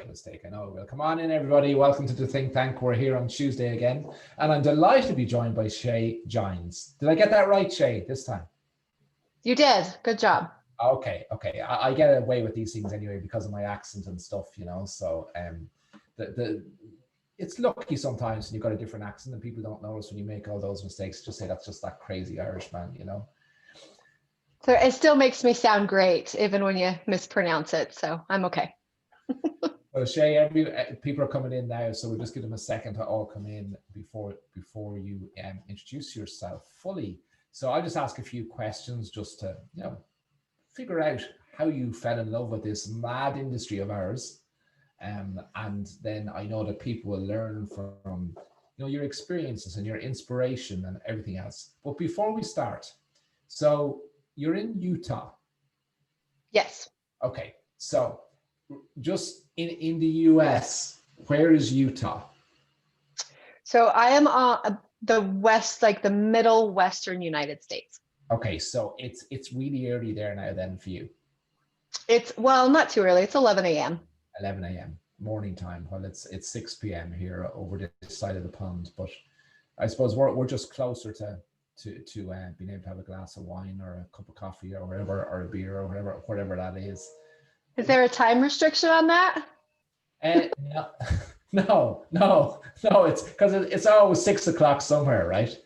mistake. I know. Well, come on in, everybody. Welcome to the Think Tank. We're here on Tuesday again, and I'm delighted to be joined by Shae Gines. Did I get that right, Shae, this time? You did. Good job. Okay. I get away with these things anyway because of my accent and stuff, you know. So, the it's lucky sometimes when you've got a different accent and people don't notice when you make all those mistakes. Just say that's just that crazy Irish man, you know. So it still makes me sound great, even when you mispronounce it. So I'm okay. Well, Shae, people are coming in now, so we'll just give them a second to all come in before you introduce yourself fully. So I'll just ask a few questions just to figure out how you fell in love with this mad industry of ours, and then I know that people will learn from your experiences and your inspiration and everything else. But before we start, so you're in Utah. Yes. Okay, so just in the US, where is Utah? So I am on the west, like the middle western United States. Okay, so it's really early there now then for you. It's, well, not too early. It's 11 a.m. 11 a.m. morning time. Well, it's 6 p.m. here over this side of the pond, but I suppose we're just closer to being able to have a glass of wine or a cup of coffee or whatever, or a beer or whatever that is. Is there a time restriction on that? No, it's because it's always 6 o'clock somewhere, right?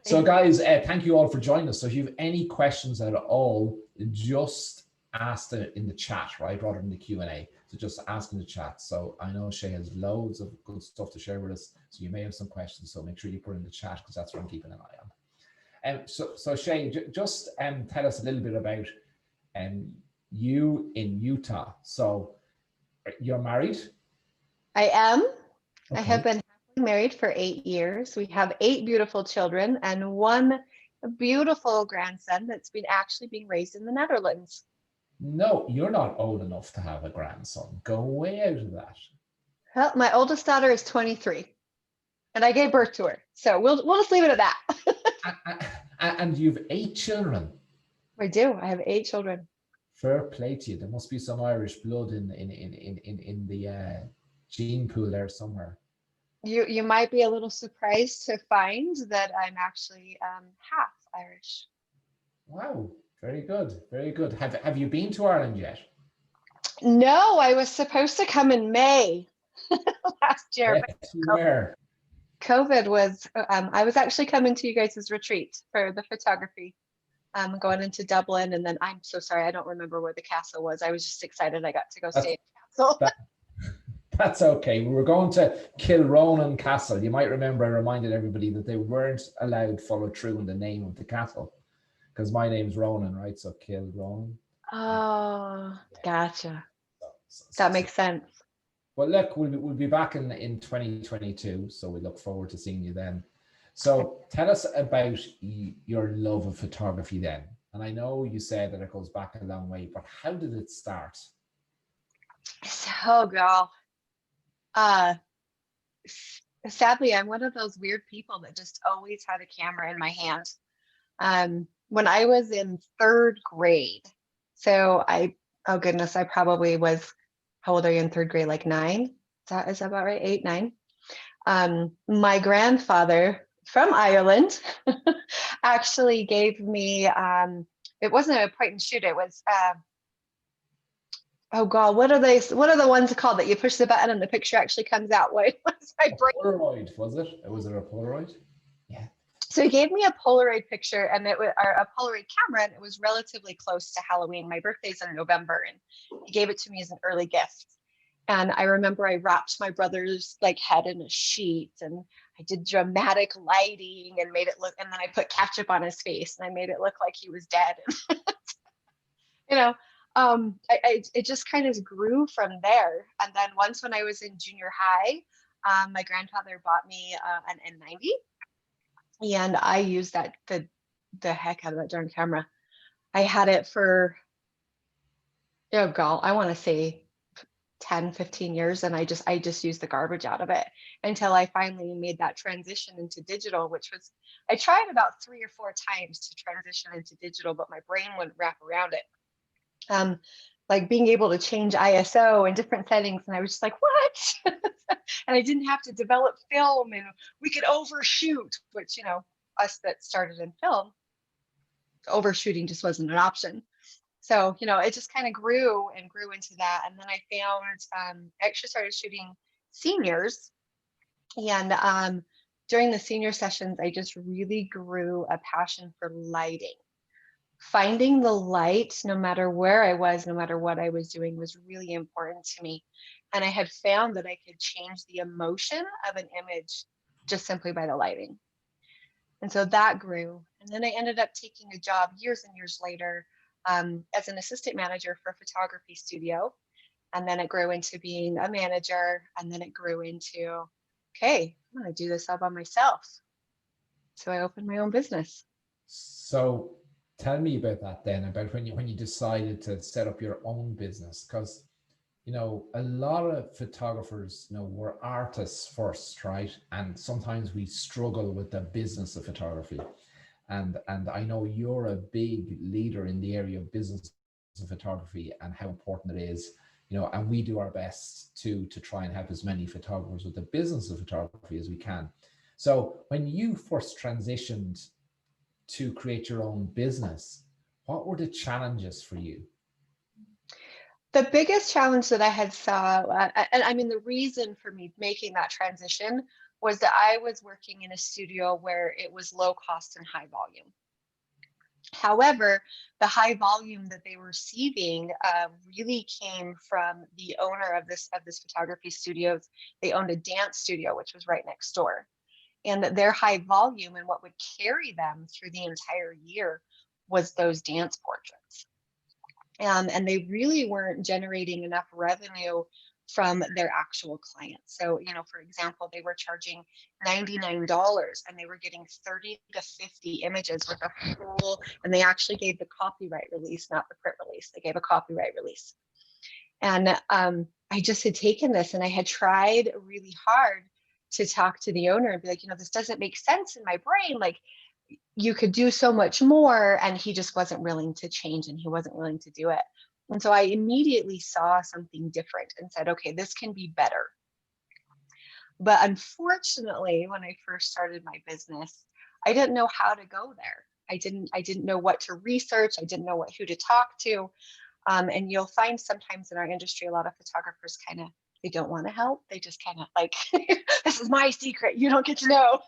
So guys, thank you all for joining us. So if you have any questions at all, just ask it in the chat, right, rather than the Q&A. So just ask in the chat. So I know Shae has loads of good stuff to share with us, so you may have some questions, so make sure you put in the chat because that's what I'm keeping an eye on. So Shae, just tell us a little bit about you in Utah. So you're married? I am. Okay. I have been married for 8 years. We have 8 beautiful children and one beautiful grandson that's actually being raised in the Netherlands. No, you're not old enough to have a grandson. Go way out of that. Well, my oldest daughter is 23 and I gave birth to her. So we'll just leave it at that. And you've 8 children. I do. I have 8 children. Fair play to you. There must be some Irish blood in the gene pool there somewhere. You might be a little surprised to find that I'm actually half Irish. Wow, very good, very good. Have you been to Ireland yet? No, I was supposed to come in May last year. Yes, you were. COVID was, I was actually coming to you guys' retreat for the photography, going into Dublin. And then I'm so sorry, I don't remember where the castle was. I was just excited I got to go stay at the castle. That's okay. We were going to Kilronan Castle. You might remember I reminded everybody that they weren't allowed to follow through in the name of the castle because my name's Ronan, right? So Kilronan. Oh, gotcha. That makes sense. Well, look, we'll be back in 2022, so we look forward to seeing you then. So tell us about your love of photography then. And I know you said that it goes back a long way, but how did it start? So, girl, sadly, I'm one of those weird people that just always had a camera in my hand. When I was in 3rd grade, so oh goodness, I probably was, how old are you in 3rd grade? Like 9? Is that about right? 8, 9? My grandfather from Ireland actually gave me, it wasn't a point and shoot, it was, oh God, what are the ones called that you push the button and the picture actually comes out? What was my brain? Polaroid, was it? Was it a Polaroid? Yeah. So he gave me a Polaroid picture and it was a Polaroid camera, and it was relatively close to Halloween. My birthday's in November, and he gave it to me as an early gift. And I remember I wrapped my brother's head in a sheet, and I did dramatic lighting and made it look, and then I put ketchup on his face and I made it look like he was dead. It just kind of grew from there. And then once when I was in junior high, my grandfather bought me an N90. And I used that the heck out of that darn camera. I had it for, oh God, I want to say 10, 15 years. And I just used the garbage out of it until I finally made that transition into digital, which was, I tried about 3 or 4 times to transition into digital, but my brain wouldn't wrap around it. like being able to change ISO and different settings. And I was just like, what? And I didn't have to develop film, and we could overshoot, which, us that started in film, overshooting just wasn't an option. So, it just kind of grew and grew into that. And then I found, I actually started shooting seniors. And during the senior sessions, I just really grew a passion for lighting. Finding the light, no matter where I was, no matter what I was doing, was really important to me. And I had found that I could change the emotion of an image just simply by the lighting. And so that grew. And then I ended up taking a job years and years later as an assistant manager for a photography studio. And then it grew into being a manager. And then it grew into, okay, I'm going to do this all by myself. So I opened my own business. So tell me about that then, about when you decided to set up your own business, because a lot of photographers, were artists first, right? And sometimes we struggle with the business of photography. And I know you're a big leader in the area of business of photography and how important it is, and we do our best to try and help as many photographers with the business of photography as we can. So when you first transitioned to create your own business, what were the challenges for you? The biggest challenge that I had saw, and I mean, the reason for me making that transition was that I was working in a studio where it was low cost and high volume. However, the high volume that they were receiving really came from the owner of this photography studios. They owned a dance studio, which was right next door, and their high volume and what would carry them through the entire year was those dance portraits. And they really weren't generating enough revenue from their actual clients. So, for example, they were charging $99 and they were getting 30 to 50 images with a full, and they actually gave the copyright release, not the print release. They gave a copyright release. And I just had taken this and I had tried really hard to talk to the owner and be like, this doesn't make sense in my brain. Like, you could do so much more. And he just wasn't willing to change, and he wasn't willing to do it. And so I immediately saw something different and said, okay, this can be better. But unfortunately, when I first started my business, I didn't know how to go there. I didn't know what to research. I didn't know who to talk to. And you'll find sometimes in our industry, a lot of photographers they don't want to help. They just kind of like, this is my secret. You don't get to know.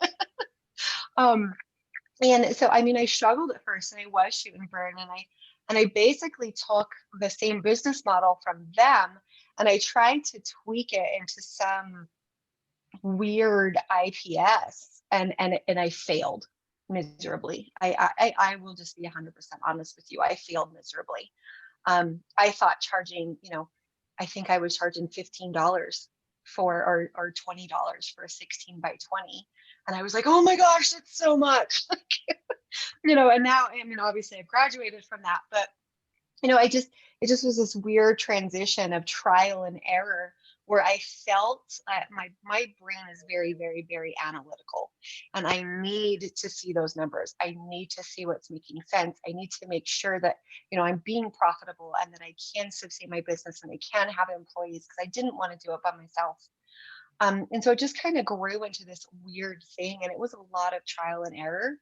And so, I mean, I struggled at first, and I was shoot and burn, and I basically took the same business model from them, and I tried to tweak it into some weird IPS, and I failed miserably. I will just be 100% honest with you. I failed miserably. I thought charging, I think I was charging $15 for or $20 for a 16 by 20. And I was like, oh my gosh, that's so much. And now, I mean, obviously I've graduated from that, but it just was this weird transition of trial and error where I felt my brain is very, very, very analytical, and I need to see those numbers. I need to see what's making sense. I need to make sure that, I'm being profitable and that I can sustain my business and I can have employees, because I didn't want to do it by myself. And so it just kind of grew into this weird thing, and it was a lot of trial and error.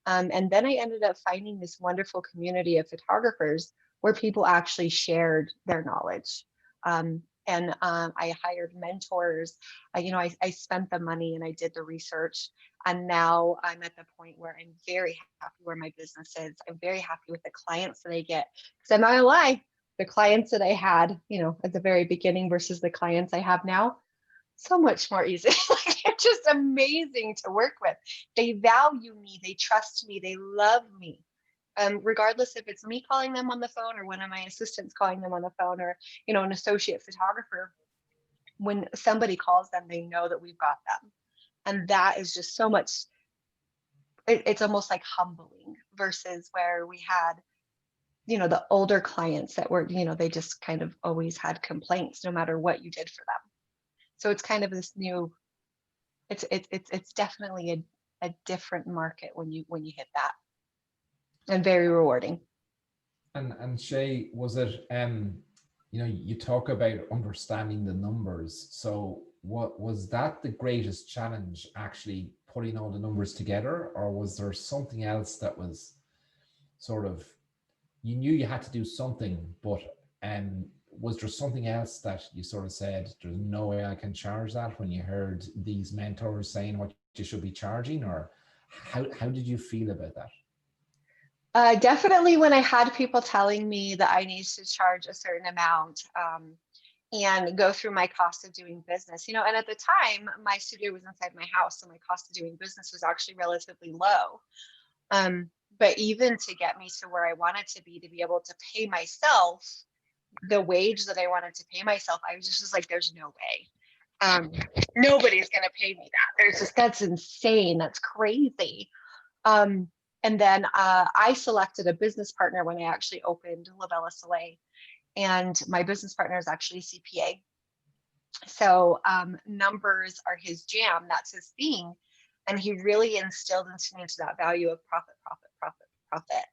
And then I ended up finding this wonderful community of photographers where people actually shared their knowledge. I hired mentors. I spent the money and I did the research. And now I'm at the point where I'm very happy where my business is. I'm very happy with the clients that I get. Because I'm not gonna lie, the clients that I had, at the very beginning versus the clients I have now, so much more easy. They're just amazing to work with. They value me, they trust me, they love me. Regardless if it's me calling them on the phone or one of my assistants calling them on the phone, or an associate photographer, when somebody calls them, they know that we've got them. And that is just so much, it's almost like humbling, versus where we had the older clients that were, they just kind of always had complaints no matter what you did for them. So it's kind of this new, it's definitely a different market when you hit that, and very rewarding. And Shae, was it you talk about understanding the numbers. So what was that the greatest challenge, actually putting all the numbers together, or was there something else that was sort of, you knew you had to do something, but was there something else that you sort of said, there's no way I can charge that, when you heard these mentors saying what you should be charging, or how did you feel about that? Definitely when I had people telling me that I need to charge a certain amount, and go through my cost of doing business, and at the time my studio was inside my house, so my cost of doing business was actually relatively low. But even to get me to where I wanted to be able to pay myself the wage that I wanted to pay myself, I was just like, there's no way. Nobody's going to pay me that. That's insane. That's crazy. And then I selected a business partner when I actually opened Lavella Soleil, and my business partner is actually CPA. So numbers are his jam. That's his thing. And he really instilled into me that value of profit, profit, profit, profit.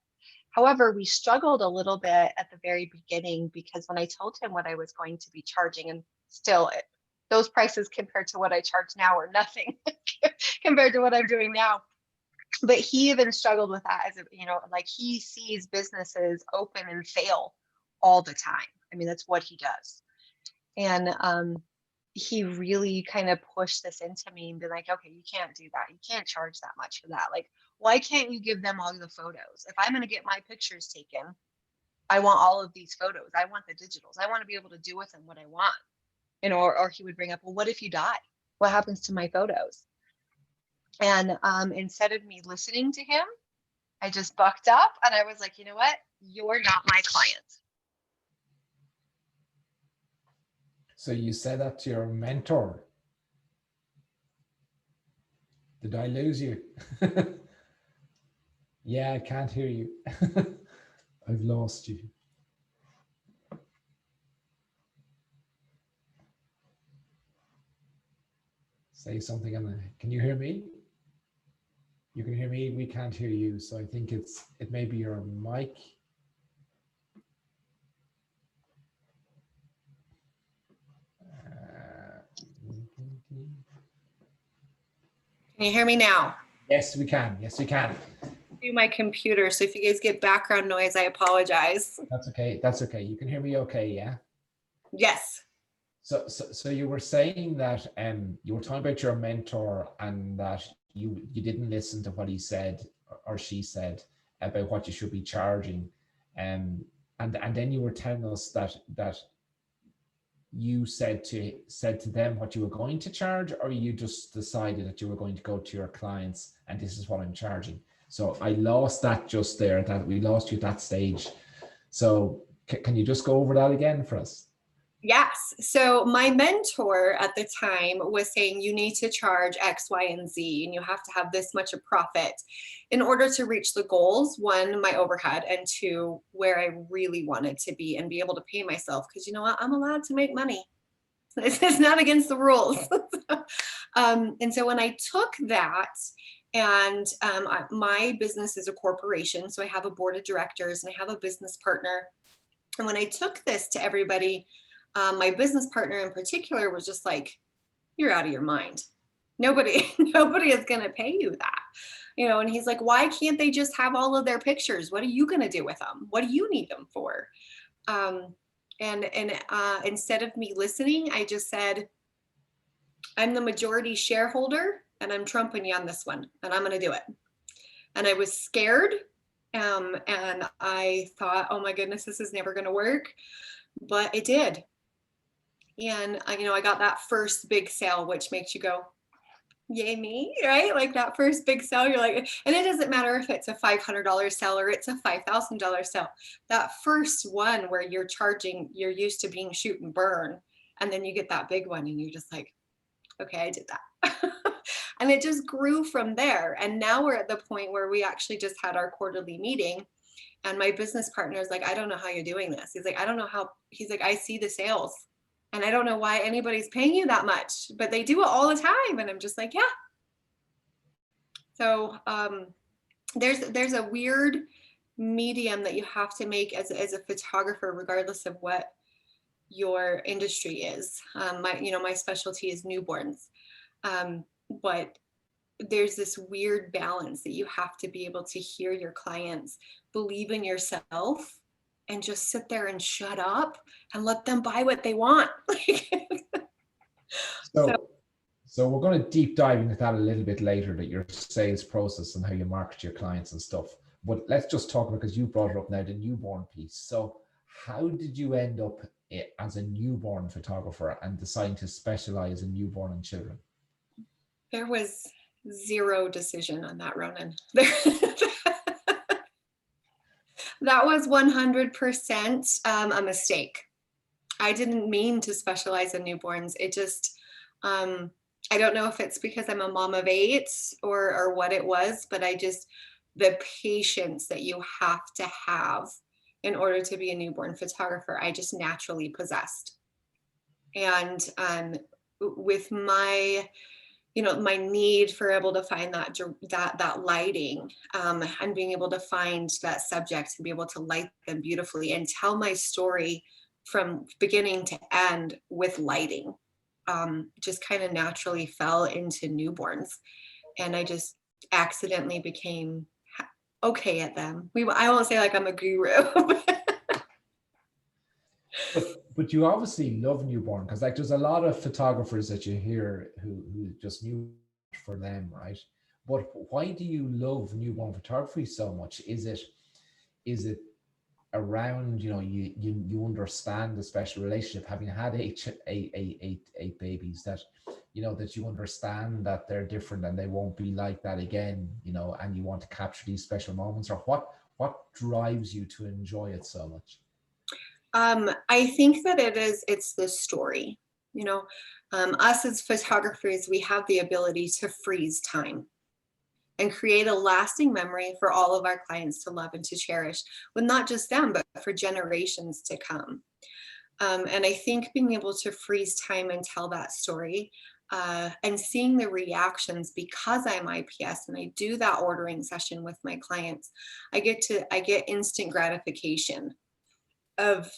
However, we struggled a little bit at the very beginning, because when I told him what I was going to be charging, and still those prices compared to what I charge now are nothing compared to what I'm doing now. But he even struggled with that, as like, he sees businesses open and fail all the time. I mean, that's what he does. And he really kind of pushed this into me and be like, okay, you can't do that. You can't charge that much for that. Like, why can't you give them all the photos? If I'm going to get my pictures taken, I want all of these photos. I want the digitals. I want to be able to do with them what I want. Or he would bring up, well, what if you die? What happens to my photos? And instead of me listening to him, I just bucked up and I was like, you know what? You're not my client. So you said that to your mentor. Did I lose you? Yeah, I can't hear you. I've lost you. Say something can you hear me? You can hear me, we can't hear you. So I think it may be your mic. Can you hear me now? Yes, we can. Yes, we can. Do my computer, so if you guys get background noise, I apologize. That's okay. That's okay. You can hear me okay, yeah? Yes. So you were saying that you were talking about your mentor, and that you didn't listen to what he said or she said about what you should be charging, and then you were telling us that you said to them what you were going to charge, or you just decided that you were going to go to your clients and this is what I'm charging. So I lost that just there, that we lost you at that stage. So can you just go over that again for us? Yes. So my mentor at the time was saying, you need to charge X, Y, and Z, and you have to have this much of profit in order to reach the goals. One, my overhead, and two, where I really wanted to be and be able to pay myself. Because you know what? I'm allowed to make money. It's not against the rules. And so when I took that, and my business is a corporation, so I have a board of directors and I have a business partner. And when I took this to everybody, my business partner in particular was just like, you're out of your mind. Nobody is going to pay you that. And he's like, why can't they just have all of their pictures? What are you going to do with them? What do you need them for? And instead of me listening, I just said, I'm the majority shareholder and I'm trumping you on this one, and I'm going to do it. And I was scared. And I thought, oh my goodness, this is never going to work. But it did. And I got that first big sale, which makes you go, yay me, right? Like that first big sale, you're like, and it doesn't matter if it's a $500 sale or it's a $5,000 sale. That first one where you're used to being shoot and burn, and then you get that big one and you're just like, okay, I did that. And it just grew from there. And now we're at the point where we actually just had our quarterly meeting. And my business partner is like, I don't know how you're doing this. He's like, I don't know how. He's like, I see the sales and I don't know why anybody's paying you that much, but they do it all the time. And I'm just like, yeah. So there's a weird medium that you have to make as a photographer, regardless of what your industry is. My specialty is newborns. But there's this weird balance that you have to be able to hear your clients, believe in yourself, and just sit there and shut up and let them buy what they want. So we're going to deep dive into that a little bit later, that your sales process and how you market your clients and stuff. But let's just talk about, because you brought it up now, the newborn piece. So how did you end up as a newborn photographer and deciding to specialize in newborn and children? There was zero decision on that, Ronan. That was 100% a mistake. I didn't mean to specialize in newborns. It just, I don't know if it's because I'm a mom of 8 or what it was, but the patience that you have to have in order to be a newborn photographer, I just naturally possessed. And with my need for able to find that lighting, and being able to find that subject and be able to light them beautifully and tell my story from beginning to end with lighting, just kind of naturally fell into newborns. And I just accidentally became okay at them. I won't say like I'm a guru. But you obviously love newborn, because like there's a lot of photographers that you hear who just knew for them, right? But why do you love newborn photography so much? Is it around, you understand the special relationship, having had eight babies, that that you understand that they're different and they won't be like that again, and you want to capture these special moments? Or what drives you to enjoy it so much? I think that it's the story. Us as photographers, we have the ability to freeze time and create a lasting memory for all of our clients to love and to cherish, with not just them, but for generations to come. And I think being able to freeze time and tell that story, and seeing the reactions, because I'm IPS and I do that ordering session with my clients, I get instant gratification of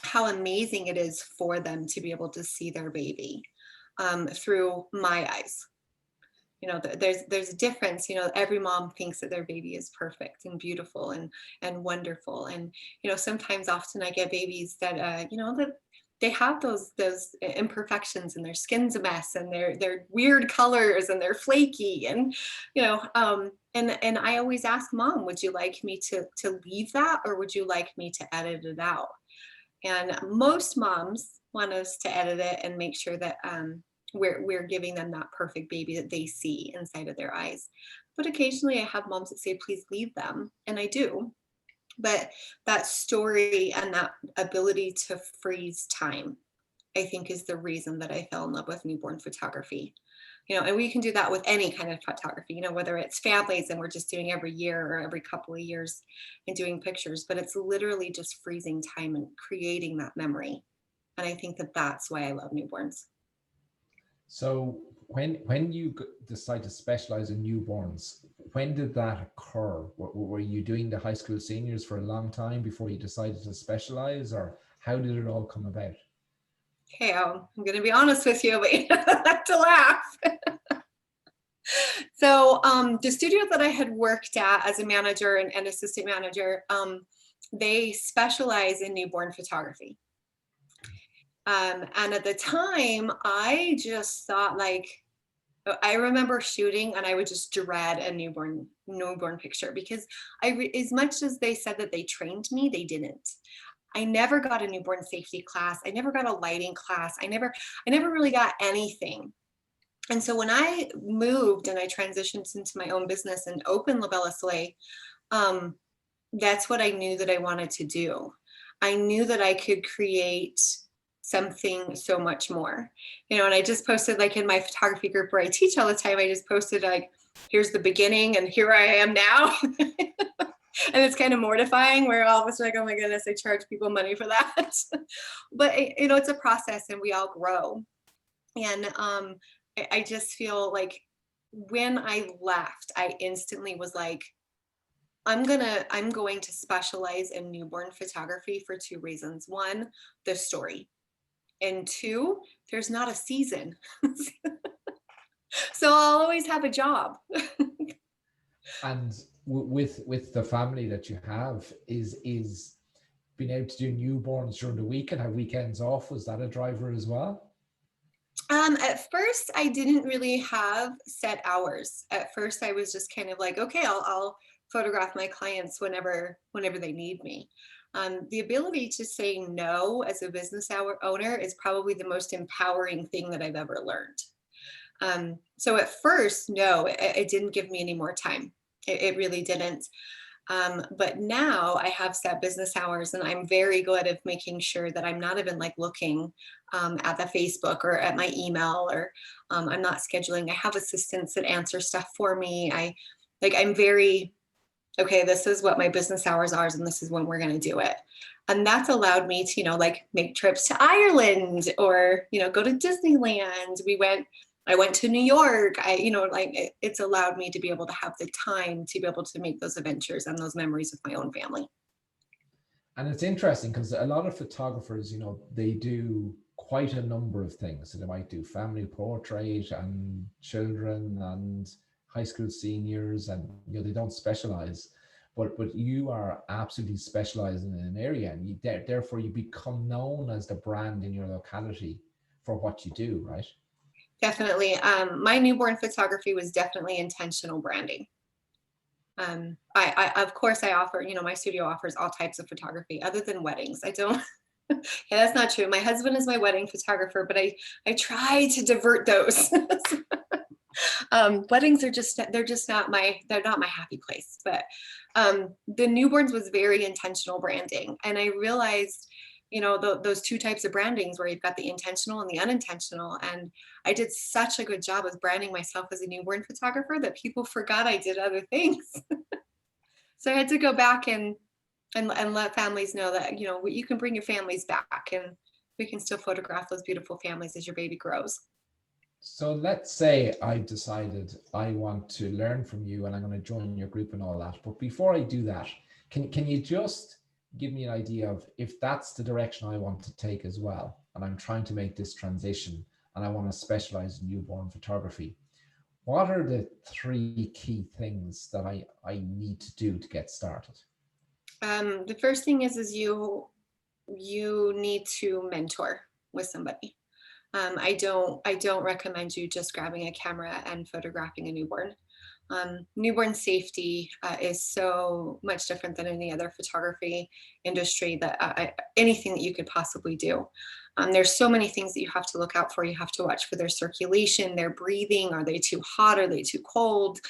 how amazing it is for them to be able to see their baby through my eyes. There's a difference. Every mom thinks that their baby is perfect and beautiful and wonderful. And often I get babies that that they have those imperfections, and their skin's a mess, and they're weird colors, and they're flaky, and and I always ask mom, would you like me to leave that, or would you like me to edit it out? And most moms want us to edit it and make sure that we're giving them that perfect baby that they see inside of their eyes. But occasionally I have moms that say, please leave them. And I do. But that story and that ability to freeze time, I think, is the reason that I fell in love with newborn photography. And we can do that with any kind of photography, whether it's families and we're just doing every year or every couple of years and doing pictures, but it's literally just freezing time and creating that memory. And I think that that's why I love newborns. So when you decide to specialize in newborns, when did that occur? Were you doing the high school seniors for a long time before you decided to specialize, or how did it all come about? Okay, I'm going to be honest with you, but you have to laugh. So the studio that I had worked at as a manager and assistant manager, they specialize in newborn photography. And at the time, I just thought, I remember shooting and I would just dread a newborn picture, because as much as they said that they trained me, they didn't. I never got a newborn safety class. I never got a lighting class. I never really got anything. And so when I moved and I transitioned into my own business and opened La Bella Soleil, that's what I knew that I wanted to do. I knew that I could create something so much more, and I just posted, in my photography group where I teach all the time, I just posted here's the beginning and here I am now. And it's kind of mortifying, where all of us are like, oh my goodness, I charge people money for that. But it's a process and we all grow. And I just feel like when I left, I instantly was like, I'm going to specialize in newborn photography for 2 reasons. One, the story. And two, there's not a season. So I'll always have a job. And with the family that you have, is being able to do newborns during the week and have weekends off, was that a driver as well? At first, I didn't really have set hours. At first, I was just kind of like, okay, I'll photograph my clients whenever they need me. The ability to say no as a business owner is probably the most empowering thing that I've ever learned. So at first, no, it didn't give me any more time. It really didn't. But now I have set business hours, and I'm very good at making sure that I'm not even like looking at the Facebook or at my email, or I'm not scheduling. I have assistants that answer stuff for me. I'm very, okay, this is what my business hours are, and this is when we're going to do it. And that's allowed me to, like make trips to Ireland, or, go to Disneyland. I went to New York. It's allowed me to be able to have the time to be able to make those adventures and those memories with my own family. And it's interesting because a lot of photographers, they do quite a number of things. So they might do family portrait and children and high school seniors, and they don't specialize. But you are absolutely specializing in an area, and therefore you become known as the brand in your locality for what you do, right? Definitely. My newborn photography was definitely intentional branding. I of course I offer, my studio offers all types of photography other than weddings. I don't, yeah, that's not true. My husband is my wedding photographer, but I try to divert those. Weddings are they're not my happy place. But the newborns was very intentional branding. And I realized, those two types of brandings where you've got the intentional and the unintentional. And I did such a good job of branding myself as a newborn photographer that people forgot I did other things. So I had to go back and let families know that, you can bring your families back, and we can still photograph those beautiful families as your baby grows. So let's say I decided I want to learn from you and I'm going to join your group and all that. But before I do that, can you just give me an idea of, if that's the direction I want to take as well, and I'm trying to make this transition and I want to specialize in newborn photography, what are the 3 key things that I need to do to get started? The first thing is you need to mentor with somebody. I don't recommend you just grabbing a camera and photographing a newborn. Newborn safety is so much different than any other photography industry, that anything that you could possibly do. There's so many things that you have to look out for. You have to watch for their circulation, their breathing. Are they too hot? Are they too cold?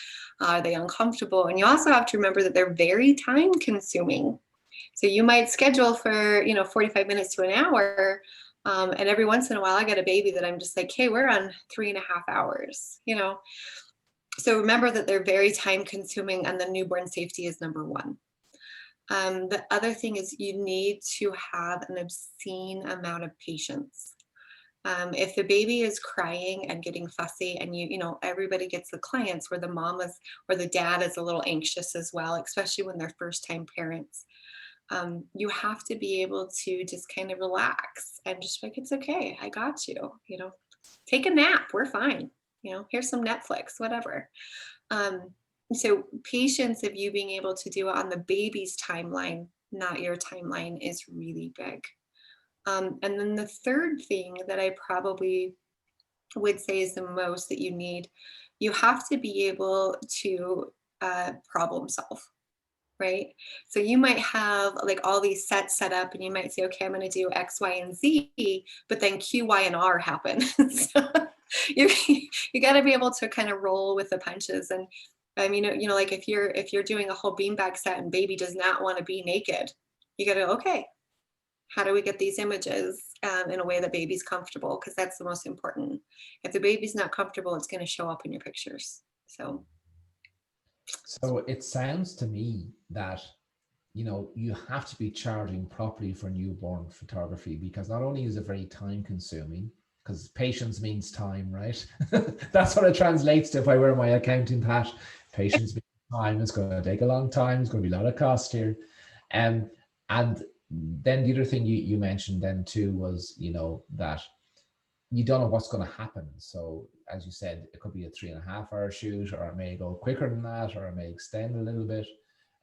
Are they uncomfortable? And you also have to remember that they're very time consuming. So you might schedule for 45 minutes to an hour. And every once in a while I get a baby that I'm just like, hey, we're on 3.5 hours, So remember that they're very time consuming, and the newborn safety is number 1. The other thing is you need to have an obscene amount of patience. If the baby is crying and getting fussy, and everybody gets the clients where the mom is, or the dad is a little anxious as well, especially when they're first time parents. You have to be able to just kind of relax and just like, it's okay, I got you, take a nap, we're fine, here's some Netflix, whatever. So patience of you being able to do it on the baby's timeline, not your timeline, is really big. And then the third thing that I probably would say is the most that you need, you have to be able to problem solve. Right? So you might have like all these sets set up, and you might say, okay, I'm going to do X, Y, and Z, but then Q, Y, and R happen. So you got to be able to kind of roll with the punches. And I mean, like if you're doing a whole beanbag set and baby does not want to be naked, you got to, okay, how do we get these images in a way that baby's comfortable? Because that's the most important. If the baby's not comfortable, it's going to show up in your pictures. So it sounds to me that, you have to be charging properly for newborn photography, because not only is it very time consuming, because patience means time, right? That's what it translates to if I wear my accounting hat. Patience means time. It's going to take a long time. It's going to be a lot of cost here. And then the other thing you mentioned then too was, that you don't know what's going to happen. So as you said, it could be a 3.5 hour shoot, or it may go quicker than that, or it may extend a little bit.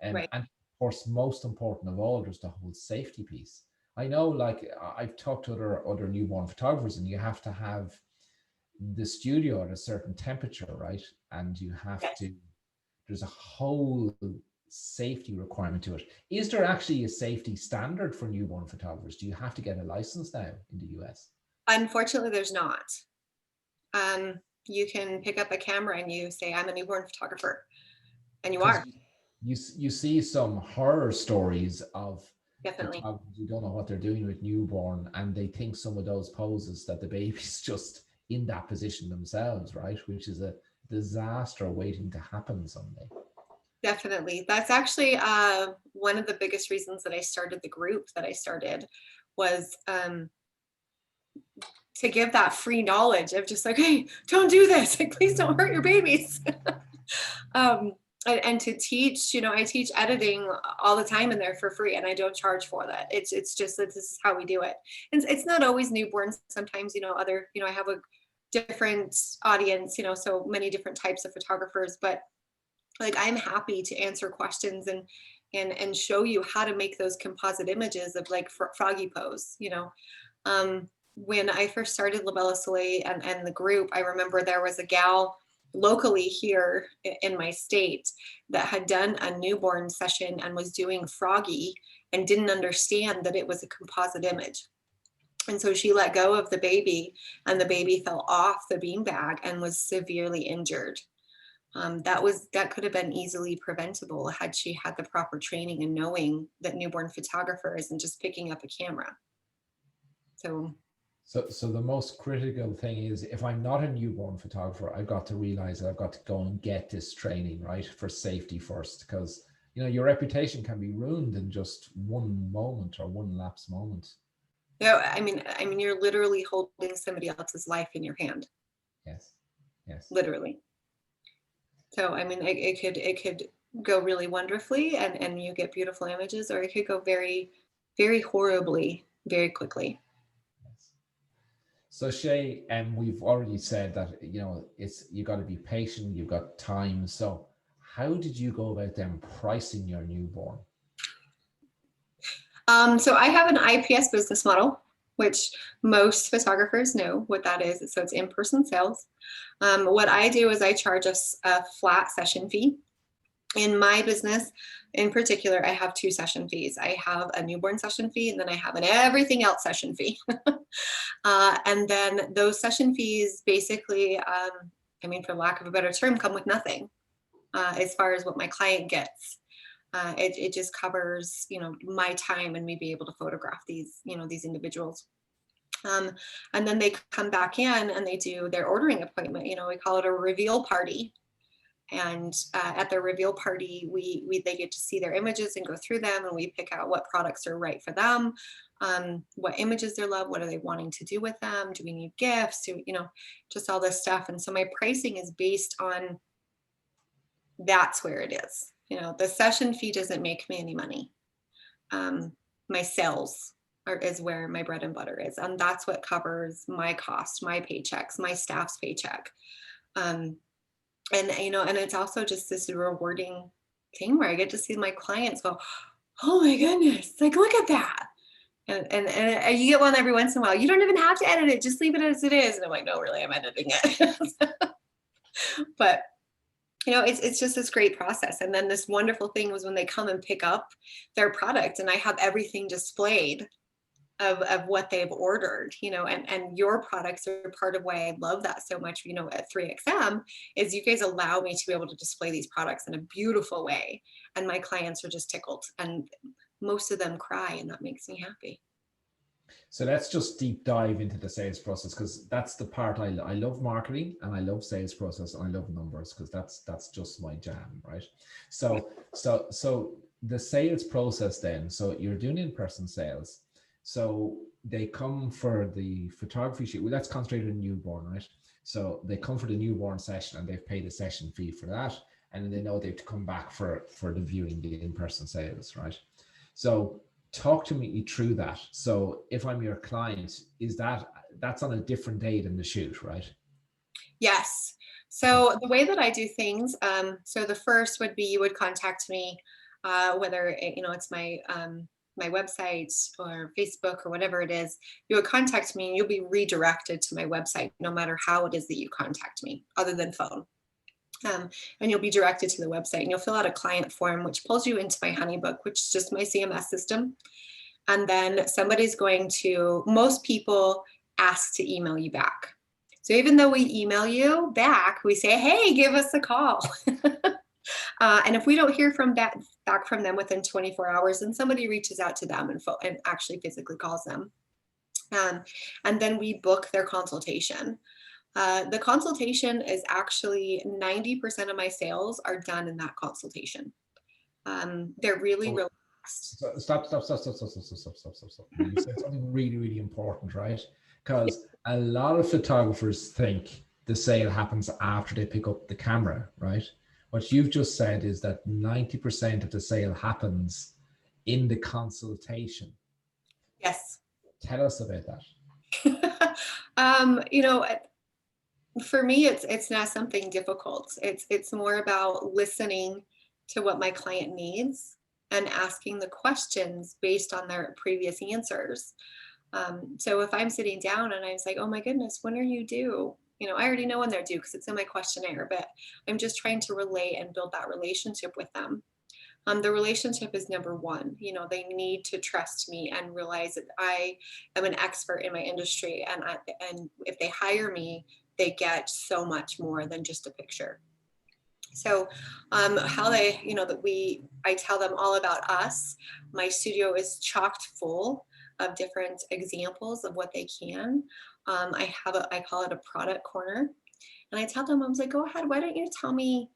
Right. And of course, most important of all, there's the whole safety piece. I know, like, I've talked to other newborn photographers, and you have to have the studio at a certain temperature, right? And you have Yes. to, there's a whole safety requirement to it. Is there actually a safety standard for newborn photographers? Do you have to get a license now in the US? Unfortunately, there's not. You can pick up a camera and you say, I'm a newborn photographer, and you are. You see some horror stories of Definitely. photographers who don't know what they're doing with newborn, and they think some of those poses that the baby's just in that position themselves, right? Which is a disaster waiting to happen someday. Definitely. That's actually one of the biggest reasons that I started the group that I started, was to give that free knowledge of just like, hey, don't do this. Like, please don't hurt your babies. And to teach, I teach editing all the time in there for free, and I don't charge for that. It's just that this is how we do it. And it's not always newborns. Sometimes, I have a different audience, so many different types of photographers, but like, I'm happy to answer questions and show you how to make those composite images of like froggy pose. When I first started La Bella Soleil and the group, I remember there was a gal locally here in my state that had done a newborn session and was doing froggy and didn't understand that it was a composite image. And so she let go of the baby, and the baby fell off the beanbag and was severely injured. That could have been easily preventable had she had the proper training and knowing that newborn photographer isn't just picking up a camera. So the most critical thing is, if I'm not a newborn photographer, I've got to realize that I've got to go and get this training, right, for safety first, because your reputation can be ruined in just one moment or one lapse moment. No, I mean, you're literally holding somebody else's life in your hand. Yes. Literally. So, I mean, it could go really wonderfully and you get beautiful images, or it could go very, very horribly, very quickly. Yes. So Shae, we've already said that, you got to be patient, you've got time. So how did you go about then pricing your newborn? So I have an IPS business model, which most photographers know what that is. So it's in-person sales. What I do is I charge a flat session fee. In my business in particular, I have 2 session fees. I have a newborn session fee, and then I have an everything else session fee. And then those session fees basically, for lack of a better term, come with nothing as far as what my client gets. It just covers, my time and me be able to photograph these individuals. And then they come back in and they do their ordering appointment. We call it a reveal party. And at the reveal party, they get to see their images and go through them, and we pick out what products are right for them, what images they love, what are they wanting to do with them, do we need gifts, just all this stuff. And so my pricing is based on, that's where it is. The session fee doesn't make me any money. My sales is where my bread and butter is, and that's what covers my cost, my paychecks, my staff's paycheck. And it's also just this rewarding thing where I get to see my clients go, oh my goodness, like, look at that. And you get one every once in a while. You don't even have to edit it, just leave it as it is. And I'm like, no, really, I'm editing it. But it's just this great process. And then this wonderful thing was when they come and pick up their product, and I have everything displayed of what they've ordered, and your products are part of why I love that so much, at 3XM, is you guys allow me to be able to display these products in a beautiful way. And my clients are just tickled, and most of them cry, and that makes me happy. So let's just deep dive into the sales process, because that's the part I love marketing, and I love sales process, and I love numbers, because that's just my jam, right? So the sales process then, so you're doing in-person sales. So they come for the photography shoot. Well, let's concentrate on newborn, right? So they come for the newborn session, and they've paid a session fee for that, and then they know they have to come back for the viewing, the in-person sales, right? So talk to me through that. So if I'm your client, that's on a different day than the shoot, right? Yes. So the way that I do things, so the first would be you would contact me, whether it's my website or Facebook or whatever it is. You would contact me and you'll be redirected to my website, no matter how it is that you contact me, other than phone. And you'll be directed to the website and you'll fill out a client form, which pulls you into my Honeybook, which is just my CMS system. And then most people ask to email you back. So even though we email you back, we say, hey, give us a call. And if we don't hear back from them within 24 hours, then somebody reaches out to them and actually physically calls them. And then we book their consultation. The consultation is actually 90% of my sales are done in that consultation. They're really relaxed. Stop. You said something really, really important, right? Because a lot of photographers think the sale happens after they pick up the camera, right? What you've just said is that 90% of the sale happens in the consultation. Yes. Tell us about that. For me, it's not something difficult. It's more about listening to what my client needs and asking the questions based on their previous answers. So if I'm sitting down and I was like, oh my goodness, when are you due? I already know when they're due because it's in my questionnaire, but I'm just trying to relate and build that relationship with them. The relationship is number one. They need to trust me and realize that I am an expert in my industry. And if they hire me, they get so much more than just a picture. So how I tell them all about us. My studio is chocked full of different examples of what they can. I call it a product corner. And I tell them, I was like, go ahead, why don't you tell me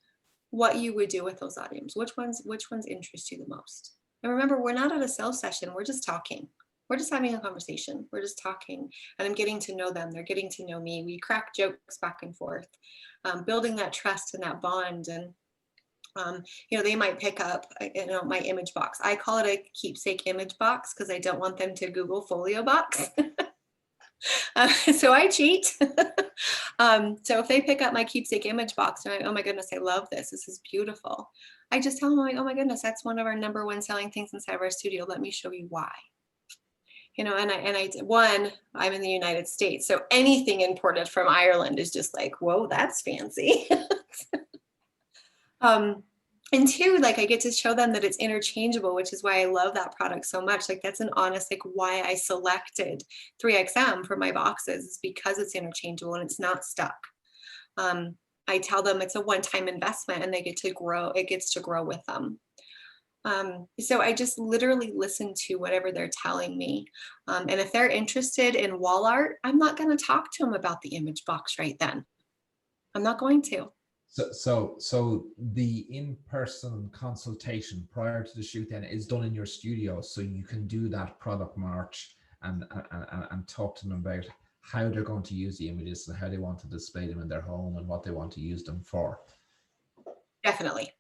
what you would do with those items? Which ones interest you the most? And remember, we're not at a sales session, we're just talking. We're just having a conversation. We're just talking and I'm getting to know them. They're getting to know me. We crack jokes back and forth, building that trust and that bond. And, they might pick up, my image box. I call it a keepsake image box because I don't want them to Google folio box. So I cheat. So if they pick up my keepsake image box and I'm like, oh my goodness, I love this. This is beautiful. I just tell them, like, oh my goodness, that's one of our number one selling things inside of our studio. Let me show you why. I'm in the United States, so anything imported from Ireland is just like, whoa, that's fancy. And two, like I get to show them that it's interchangeable, which is why I love that product so much. Like that's an honest, why I selected 3XM for my boxes is because it's interchangeable and it's not stuck. I tell them it's a one-time investment and they get to grow. It gets to grow with them. So I just literally listen to whatever they're telling me. And if they're interested in wall art, I'm not going to talk to them about the image box right then. I'm not going to. So the in-person consultation prior to the shoot then is done in your studio, so you can do that product march and talk to them about how they're going to use the images and how they want to display them in their home and what they want to use them for. Definitely.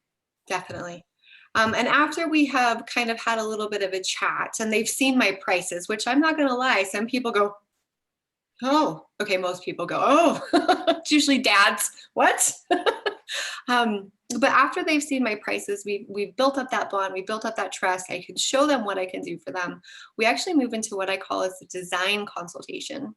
And after we have kind of had a little bit of a chat and they've seen my prices, which I'm not going to lie, some people go, oh, okay. Most people go, oh, it's usually dads. What? But after they've seen my prices, we've built up that bond, we built up that trust. I can show them what I can do for them. We actually move into what I call as the design consultation.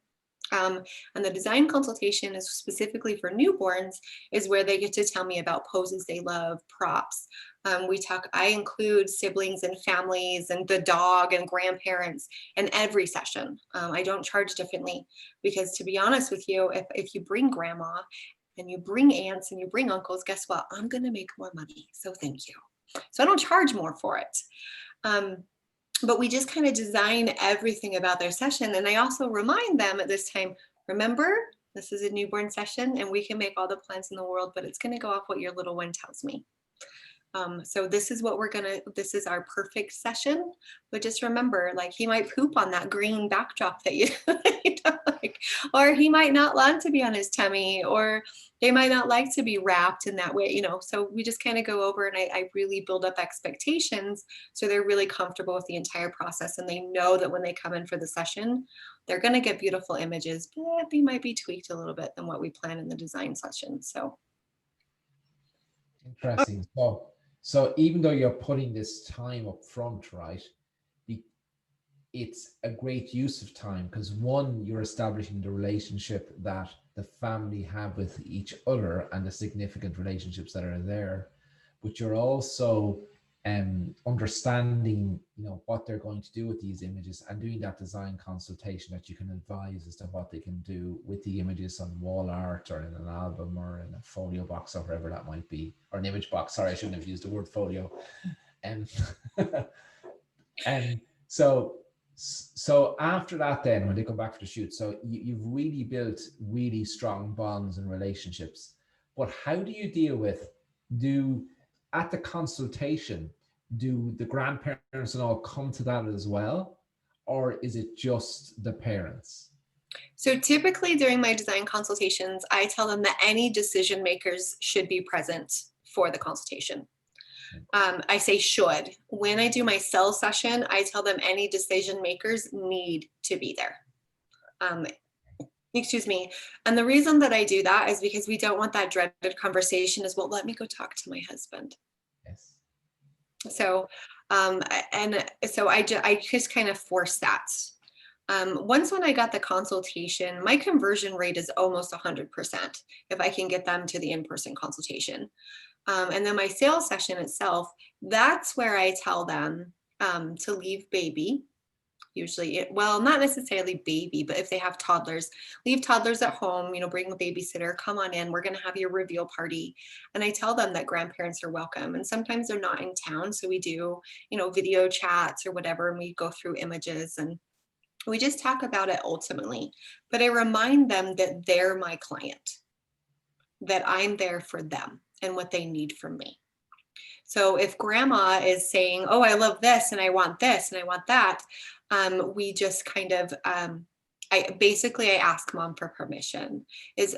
And the design consultation is specifically for newborns, is where they get to tell me about poses they love, props. I include siblings and families and the dog and grandparents in every session. I don't charge differently because, to be honest with you, if you bring grandma and you bring aunts and you bring uncles, guess what? I'm going to make more money. So thank you. So I don't charge more for it. But we just kind of design everything about their session. And I also remind them at this time, remember, this is a newborn session and we can make all the plans in the world, but it's going to go off what your little one tells me. So this is what this is our perfect session. But just remember, like, he might poop on that green backdrop that you, you don't like, or he might not want to be on his tummy, or they might not like to be wrapped in that way, So we just kind of go over, and I really build up expectations so they're really comfortable with the entire process, and they know that when they come in for the session, they're going to get beautiful images, but they might be tweaked a little bit than what we plan in the design session. So interesting. So even though you're putting this time up front, right, it's a great use of time, because one, you're establishing the relationship that the family have with each other and the significant relationships that are there, but you're also understanding, what they're going to do with these images, and doing that design consultation that you can advise as to what they can do with the images on wall art, or in an album, or in a folio box, or wherever that might be, or an image box. Sorry, I shouldn't have used the word folio. And so after that, then when they come back for the shoot, so you've really built really strong bonds and relationships. But how do you deal with, at the consultation, do the grandparents and all come to that as well, or is it just the parents? So typically during my design consultations, I tell them that any decision makers should be present for the consultation. I say should. When I do my sell session, I tell them any decision makers need to be there. Excuse me. And the reason that I do that is because we don't want that dreaded conversation as, well, let me go talk to my husband. Yes. So, I just kind of force that. Once when I got the consultation, my conversion rate is almost 100% if I can get them to the in-person consultation. And then my sales session itself, that's where I tell them to leave baby. Usually, well, not necessarily baby, but if they have toddlers, leave toddlers at home, bring a babysitter, come on in, we're going to have your reveal party. And I tell them that grandparents are welcome. And sometimes they're not in town. So we do, video chats or whatever, and we go through images and we just talk about it ultimately. But I remind them that they're my client, that I'm there for them and what they need from me. So if grandma is saying, oh, I love this and I want this and I want that, we just kind of, I ask mom for permission.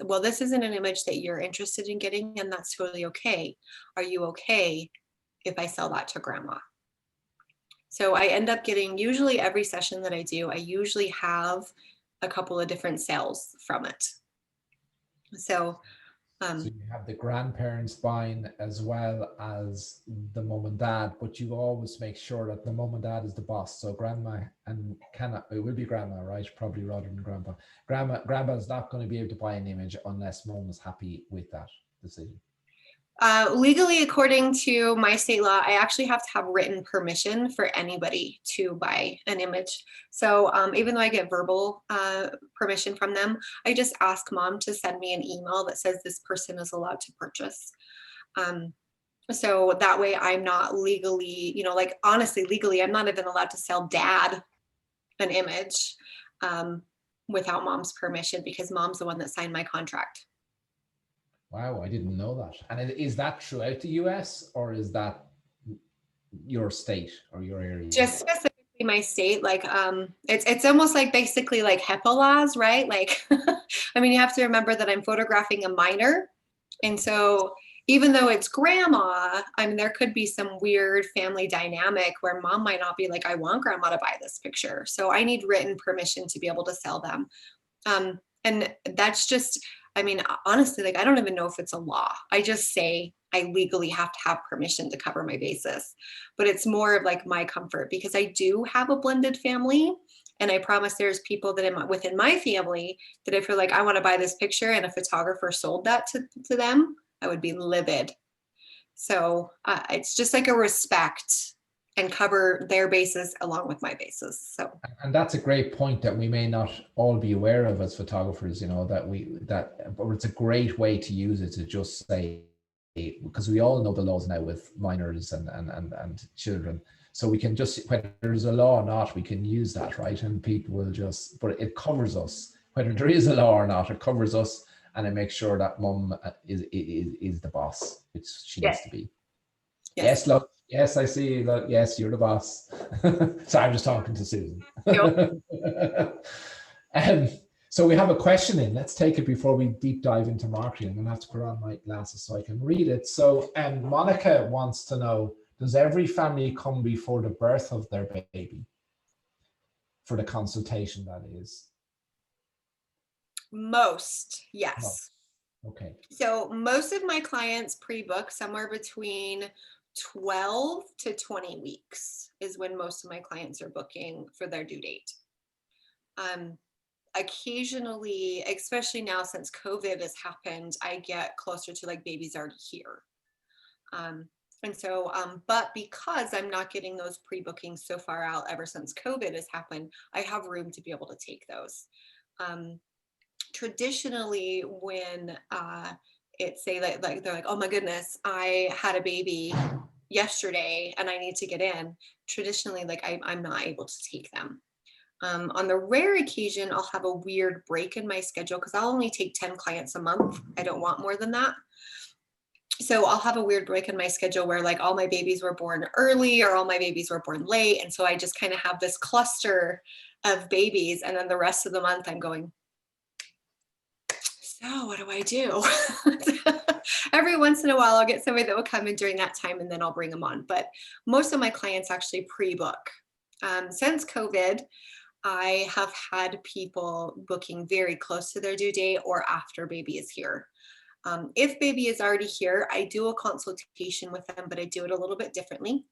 Well, this isn't an image that you're interested in getting, and that's totally okay. Are you okay if I sell that to grandma? So I end up getting, usually every session that I do, I usually have a couple of different sales from it. So you have the grandparents buying as well as the mom and dad, but you always make sure that the mom and dad is the boss. So grandma it will be grandma, right? Probably rather than grandpa. Grandma's not going to be able to buy an image unless mom is happy with that decision. Legally, according to my state law, I actually have to have written permission for anybody to buy an image. So even though I get verbal permission from them, I just ask mom to send me an email that says this person is allowed to purchase. So that way I'm not legally, honestly, legally, I'm not even allowed to sell dad an image without mom's permission, because mom's the one that signed my contract. Wow, I didn't know that. And is that throughout the US, or is that your state or your area? Just specifically my state. Like it's almost like basically like HIPAA laws, right? Like I mean, you have to remember that I'm photographing a minor. And so even though it's grandma, I mean, there could be some weird family dynamic where mom might not be like, I want grandma to buy this picture. So I need written permission to be able to sell them. And that's just, I mean, honestly, like, I don't even know if it's a law. I just say I legally have to have permission to cover my bases, but it's more of like my comfort, because I do have a blended family. And I promise there's people that within my family that if you're like, I want to buy this picture and a photographer sold that to them, I would be livid. So it's just like a respect and cover their bases along with my bases. So, and that's a great point that we may not all be aware of as photographers, but it's a great way to use it, to just say, because we all know the laws now with minors and children. So we can just, whether there's a law or not, we can use that, right? And people will just, but it covers us. Whether there is a law or not, it covers us, and it makes sure that mom is the boss, which she needs to be. Yes, look. Yes, I see that. Yes, you're the boss. Sorry, I'm just talking to Susan. um, so we have a question in. Let's take it before we deep dive into marketing. I'm going to have to put on my glasses so I can read it. So, Monica wants to know, does every family come before the birth of their baby for the consultation, that is? Most, No. yes. Okay. So most of my clients pre-book somewhere between 12 to 20 weeks is when most of my clients are booking for their due date. Occasionally, especially now since COVID has happened, I get closer to like baby's already here. But because I'm not getting those pre-bookings so far out ever since COVID has happened, I have room to be able to take those. Traditionally, when it's say like they're like, oh my goodness, I had a baby yesterday and I need to get in. Traditionally, like I'm not able to take them. On the rare occasion, I'll have a weird break in my schedule because I'll only take 10 clients a month. I don't want more than that. So I'll have a weird break in my schedule where like all my babies were born early or all my babies were born late. And so I just kind of have this cluster of babies. And then the rest of the month I'm going, so what do I do? Every once in a while, I'll get somebody that will come in during that time and then I'll bring them on. But most of my clients actually pre-book. Since COVID, I have had people booking very close to their due date or after baby is here. If baby is already here, I do a consultation with them, but I do it a little bit differently.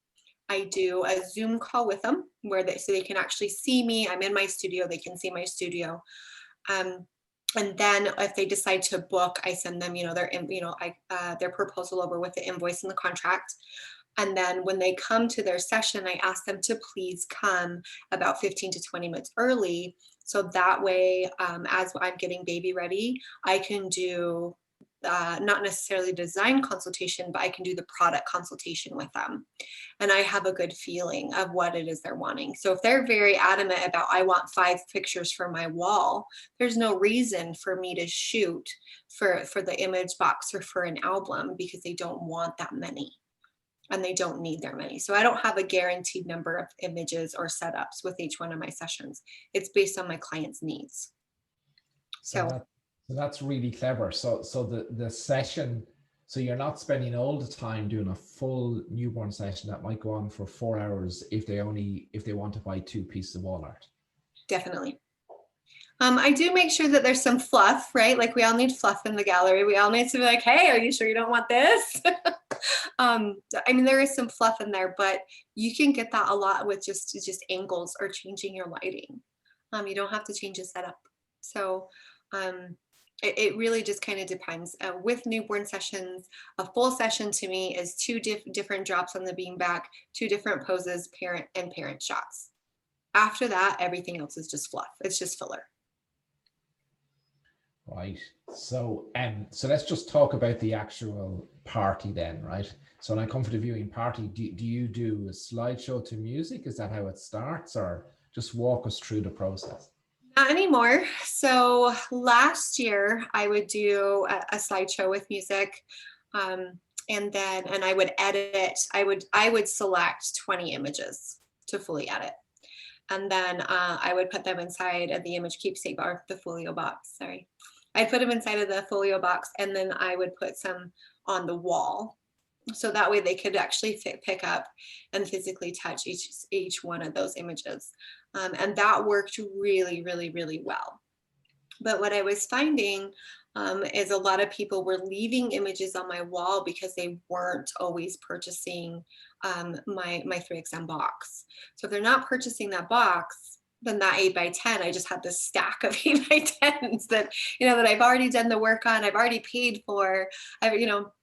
I do a Zoom call with them so they can actually see me. I'm in my studio, they can see my studio. And then if they decide to book, I send them, their proposal over with the invoice and the contract. And then when they come to their session, I ask them to please come about 15 to 20 minutes early. So that way, as I'm getting baby ready, I can do not necessarily design consultation, but I can do the product consultation with them. And I have a good feeling of what it is they're wanting. So if they're very adamant about, I want 5 pictures for my wall, there's no reason for me to shoot for the image box or for an album because they don't want that many. And they don't need their many. So I don't have a guaranteed number of images or setups with each one of my sessions. It's based on my client's needs. So that's really clever. So the session, so you're not spending all the time doing a full newborn session that might go on for 4 hours if they want to buy 2 pieces of wall art. Definitely. I do make sure that there's some fluff, right? Like we all need fluff in the gallery. We all need to be like, hey, are you sure you don't want this? There is some fluff in there, but you can get that a lot with just angles or changing your lighting. You don't have to change the setup. So it really just kind of depends. With newborn sessions, a full session to me is 2 different drops on the beanbag, 2 different poses, parent and parent shots. After that, everything else is just fluff. It's just filler. Right. So let's just talk about the actual party then, right? So when I come for the viewing party, do you do a slideshow to music? Is that how it starts, or just walk us through the process? Not anymore. So last year I would do a slideshow with music, and I would edit. I would select 20 images to fully edit. And then I would put them inside of the image keepsake or the folio box. Sorry. I'd put them inside of the folio box, and then I would put some on the wall. So that way they could actually pick up and physically touch each one of those images. And that worked really, really, really well. But what I was finding is a lot of people were leaving images on my wall because they weren't always purchasing my 3XM box. So if they're not purchasing that box, then that 8x10, I just had this stack of 8x10s that I've already done the work on, I've already paid for,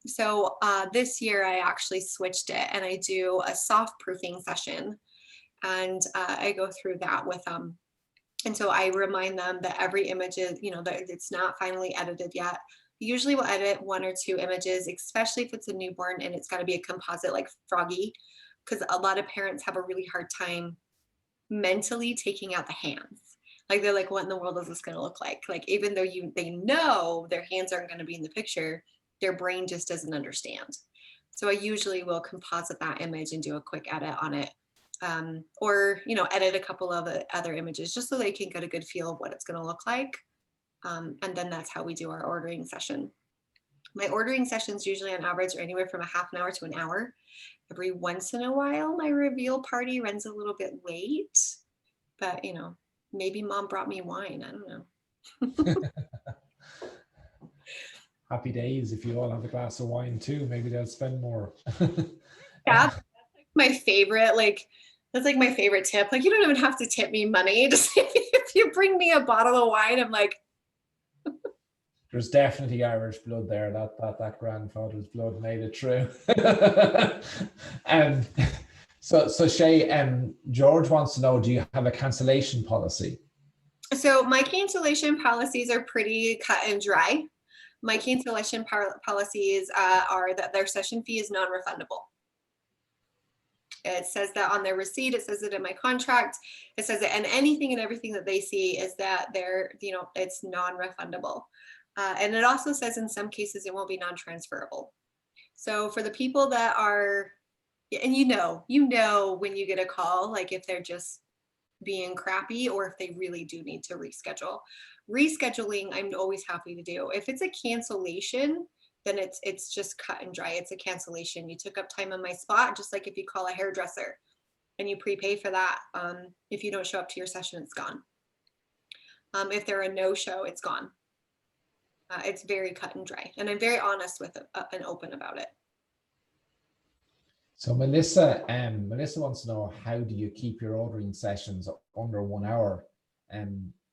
So this year I actually switched it and I do a soft proofing session, and I go through that with them. And so I remind them that every image is, that it's not finally edited yet. Usually we'll edit 1 or 2 images, especially if it's a newborn and it's got to be a composite like Froggy, because a lot of parents have a really hard time mentally taking out the hands. Like they're like, what in the world is this going to look like? Like, even though they know their hands aren't going to be in the picture, their brain just doesn't understand. So I usually will composite that image and do a quick edit on it. Or, you know, edit a couple of other images just so they can get a good feel of what it's going to look like. And then that's how we do our ordering session. My ordering sessions usually on average are anywhere from a half an hour to an hour. Every once in a while, my reveal party runs a little bit late, but you know, maybe mom brought me wine. I don't know. Happy days if you all have a glass of wine too. Maybe they'll spend more. Yeah, my favorite, like that's like my favorite tip. Like you don't even have to tip me money. Just if you bring me a bottle of wine, I'm like, there's definitely Irish blood there. That grandfather's blood made it true. So Shae, George wants to know, do you have a cancellation policy? so my cancellation policies are pretty cut and dry. My cancellation policies are that their session fee is non-refundable. It says that on their receipt, it says it in my contract, it says it, and anything and everything that they see is that they're, you know, it's non-refundable. And it also says in some cases it won't be non-transferable. So for the people that are, and you know when you get a call, like if they're just being crappy or if they really do need to reschedule. Rescheduling, I'm always happy to do. If it's a cancellation, then it's just cut and dry. It's a cancellation. You took up time on my spot, just like if you call a hairdresser and you prepay for that. If you don't show up to your session, it's gone. If they're a no-show, it's gone. It's very cut and dry, and I'm very honest with it and open about it. So Melissa wants to know, how do you keep your ordering sessions under 1 hour?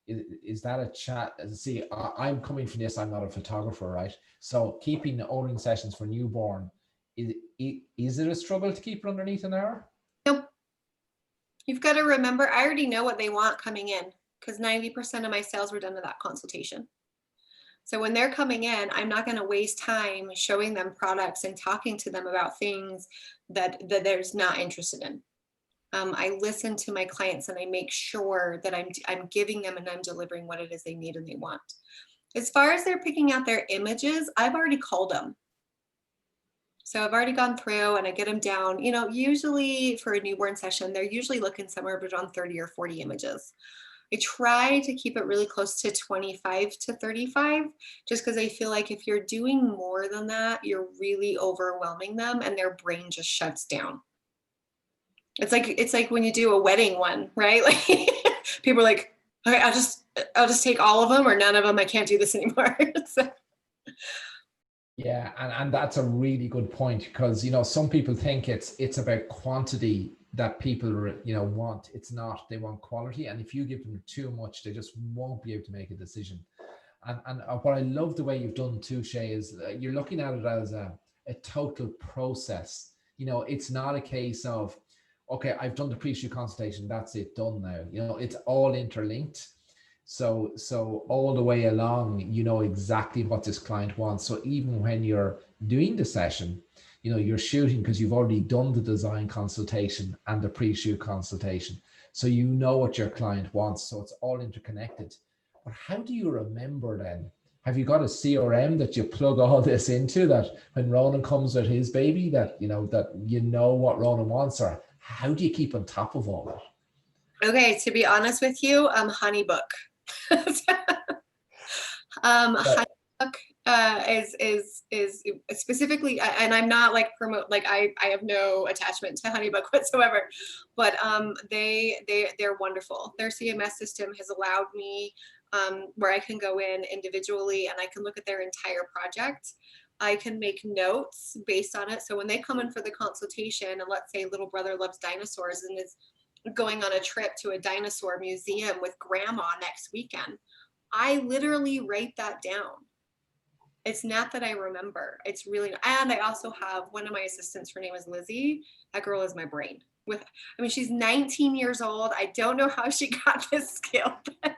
Is that a chat? See, I'm coming from this. I'm not a photographer, right? So keeping the ordering sessions for newborn, is it a struggle to keep it underneath an hour? Nope. You've got to remember, I already know what they want coming in because 90% of my sales were done in that consultation. So when they're coming in, I'm not going to waste time showing them products and talking to them about things that they're not interested in. I listen to my clients and I make sure that I'm giving them and I'm delivering what it is they need and they want. As far as they're picking out their images, I've already called them. So I've already gone through and I get them down. You know, usually for a newborn session, they're usually looking somewhere between 30 or 40 images. I try to keep it really close to 25 to 35, just because I feel like if you're doing more than that, you're really overwhelming them and their brain just shuts down. It's like when you do a wedding one, right? Like people are like, okay, I'll just take all of them or none of them. I can't do this anymore. So. Yeah, and that's a really good point, because you know some people think it's about quantity that people want. It's not. They want quality, and if you give them too much, they just won't be able to make a decision. And what I love the way you've done too, Shae, is you're looking at it as a total process. You know, it's not a case of, okay, I've done the pre-shoot consultation, that's it, done now. You know, it's all interlinked. So all the way along, you know exactly what this client wants. So even when you're doing the session, you know, you're shooting because you've already done the design consultation and the pre-shoot consultation. So you know what your client wants. So it's all interconnected. But how do you remember then? Have you got a CRM that you plug all this into, that when Ronan comes with his baby, that you know what Ronan wants? Or how do you keep on top of all that? Okay, to be honest with you, HoneyBook. HoneyBook is specifically, and I'm not like promote, like I have no attachment to HoneyBook whatsoever, but they're wonderful. Their CMS system has allowed me where I can go in individually and I can look at their entire project. I can make notes based on it. So when they come in for the consultation, and let's say little brother loves dinosaurs and is going on a trip to a dinosaur museum with grandma next weekend, I literally write that down. It's not that I remember. It's really, and I also have one of my assistants, her name is Lizzie. That girl is my brain. She's 19 years old. I don't know how she got this skill, but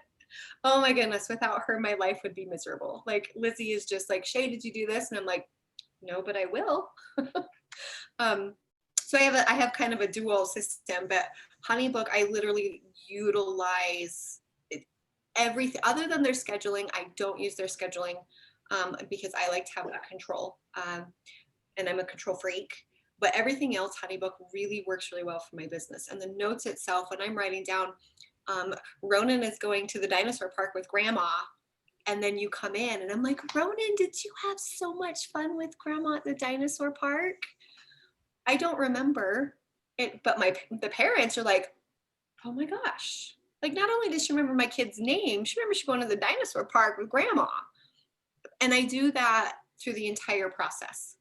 oh my goodness, without her, my life would be miserable. Like Lizzie is just like, Shae, did you do this? And I'm like, no, but I will. So I have kind of a dual system, but HoneyBook, I literally utilize everything other than their scheduling. I don't use their scheduling because I like to have that control. and I'm a control freak. But everything else, HoneyBook really works really well for my business. And the notes itself, when I'm writing down, Ronan is going to the dinosaur park with grandma, and then you come in and I'm like, Ronan, did you have so much fun with grandma at the dinosaur park? I don't remember it, but the parents are like, oh my gosh. Like, not only does she remember my kid's name, she remembers she going to the dinosaur park with grandma. And I do that through the entire process.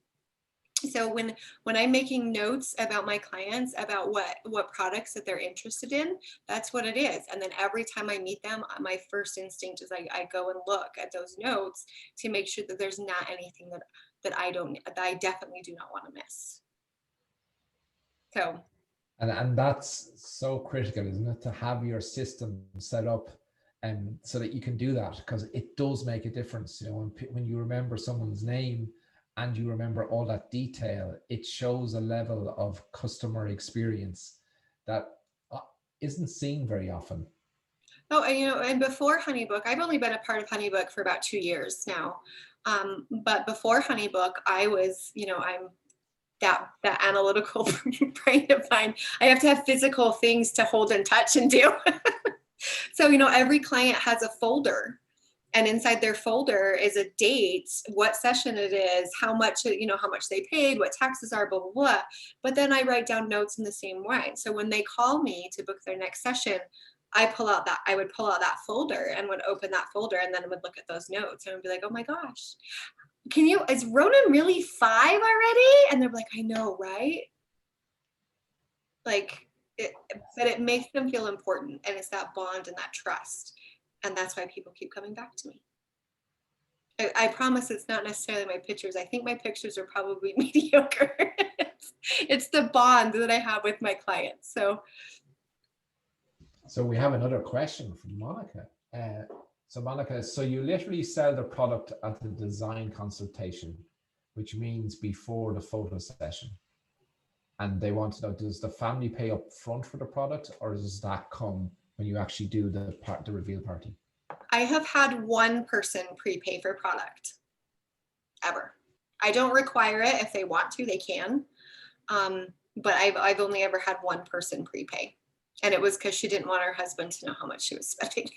So when I'm making notes about my clients, about what products that they're interested in, that's what it is. And then every time I meet them, my first instinct is I go and look at those notes to make sure that there's not anything that I definitely do not want to miss. So. And that's so critical, isn't it, to have your system set up so that you can do that, because it does make a difference. You know, when you remember someone's name and you remember all that detail, it shows a level of customer experience that isn't seen very often. Oh, and before HoneyBook, I've only been a part of HoneyBook for about 2 years now. But before HoneyBook, I was, I'm that analytical brain of mine. I have to have physical things to hold and touch and do. So, every client has a folder, and inside their folder is a date, what session it is, how much they paid, what taxes are, blah, blah, blah. But then I write down notes in the same way. So when they call me to book their next session, I would pull out that folder and would open that folder, and then I would look at those notes and I'd be like, oh my gosh, is Ronan really 5 already? And they're like, I know, right? But it makes them feel important, and it's that bond and that trust. And that's why people keep coming back to me. I promise it's not necessarily my pictures. I think my pictures are probably mediocre. It's the bond that I have with my clients. So we have another question from Monica. So Monica, so you literally sell the product at the design consultation, which means before the photo session. And they want to know, does the family pay up front for the product, or does that come when you actually do the reveal party? I have had one person prepay for product ever. I don't require it. If they want to, they can. But I've only ever had one person prepay. And it was because she didn't want her husband to know how much she was spending.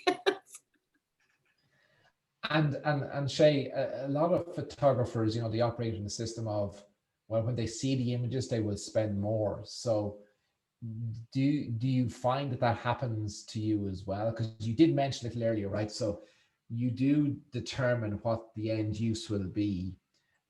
And Shae, a lot of photographers, they operate in the system of, well, when they see the images, they will spend more. So do you find that happens to you as well? Because you did mention it earlier, right? So you do determine what the end use will be,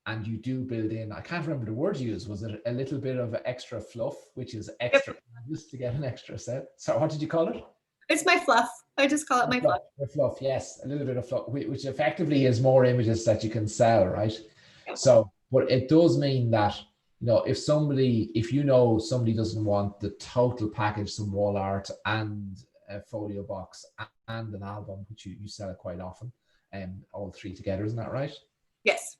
and you do build in, I can't remember the word you used, was it a little bit of extra fluff, which is extra just to get an extra set? So what did you call it? It's my fluff. I just call it my fluff. The fluff, yes, a little bit of fluff, which effectively is more images that you can sell, right? So, but it does mean that, if somebody doesn't want the total package, some wall art and a folio box and an album, which you sell quite often, all 3 together, isn't that right? Yes.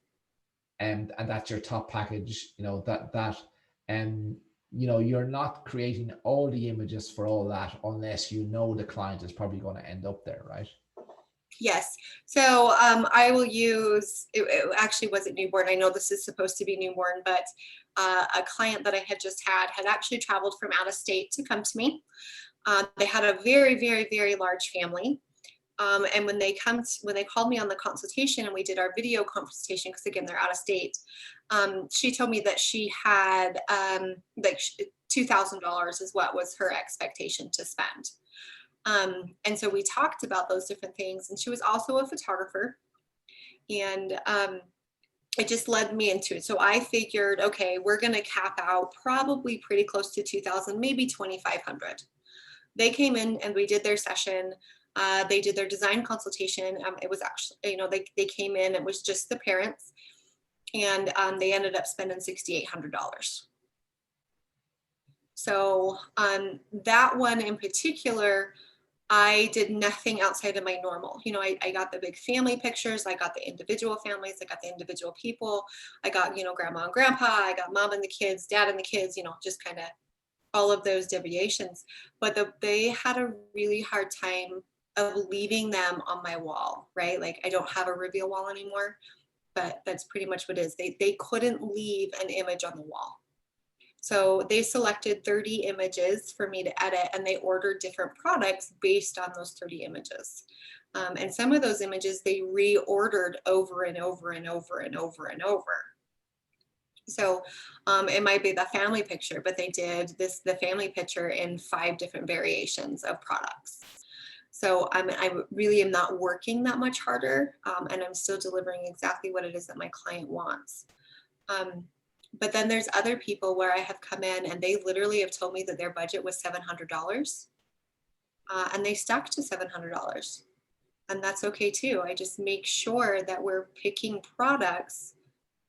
And that's your top package, you're not creating all the images for all that unless the client is probably going to end up there, right? Yes. So I will use, it actually wasn't newborn. I know this is supposed to be newborn, but a client that I had just had actually traveled from out of state to come to me. They had a very, very, very large family. And when they called me on the consultation and we did our video consultation, because again, they're out of state, she told me that she had $2,000 is what was her expectation to spend. And so we talked about those different things, and she was also a photographer, and it just led me into it. So I figured, okay, we're going to cap out probably pretty close to 2,000, maybe 2,500. They came in and we did their session. They did their design consultation. It was actually, they came in, it was just the parents, and they ended up spending $6,800. So that one in particular, I did nothing outside of my normal. I got the big family pictures. I got the individual families. I got the individual people. I got, grandma and grandpa. I got mom and the kids, dad and the kids, just kind of all of those deviations. But they had a really hard time of leaving them on my wall, right? Like, I don't have a reveal wall anymore. but that's pretty much what it is. They couldn't leave an image on the wall. So they selected 30 images for me to edit, and they ordered different products based on those 30 images. And some of those images they reordered over and over and over and over and over. So it might be the family picture, but they did the family picture in 5 different variations of products. So I really am not working that much harder, and I'm still delivering exactly what it is that my client wants. But then there's other people where I have come in and they literally have told me that their budget was $700, and they stuck to $700. And that's okay too. I just make sure that we're picking products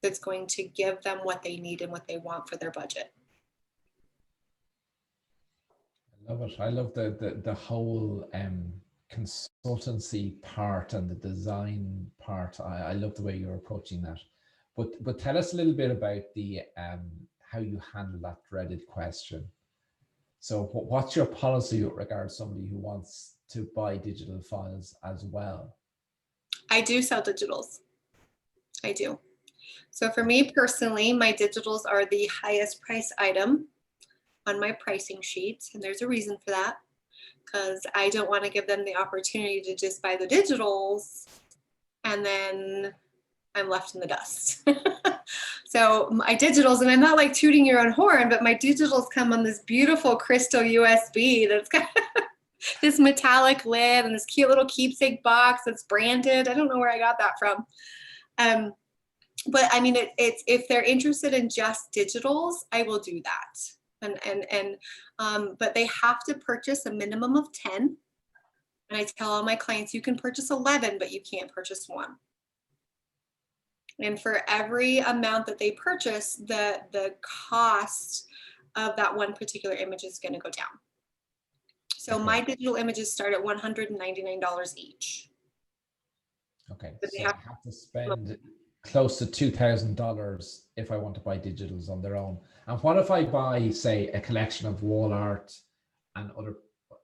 that's going to give them what they need and what they want for their budget. I love it. I love the whole consultancy part and the design part. I love the way you're approaching that. But tell us a little bit about the how you handle that dreaded question. So what's your policy with regards to somebody who wants to buy digital files as well? I do sell digitals. I do. So for me personally, my digitals are the highest price item on my pricing sheet. And there's a reason for that, because I don't want to give them the opportunity to just buy the digitals and then I'm left in the dust. So my digitals, and I'm not like tooting your own horn, but my digitals come on this beautiful crystal USB that's got this metallic lid and this cute little keepsake box that's branded. I don't know where I got that from. But I mean, it's if they're interested in just digitals, I will do that. But they have to purchase a minimum of 10. And I tell all my clients, you can purchase 11, but you can't purchase 1. And for every amount that they purchase, the cost of that one particular image is going to go down. So my digital images start at $199 each. Okay, so I have to spend close to $2,000 if I want to buy digitals on their own. And what if I buy, say, a collection of wall art and other,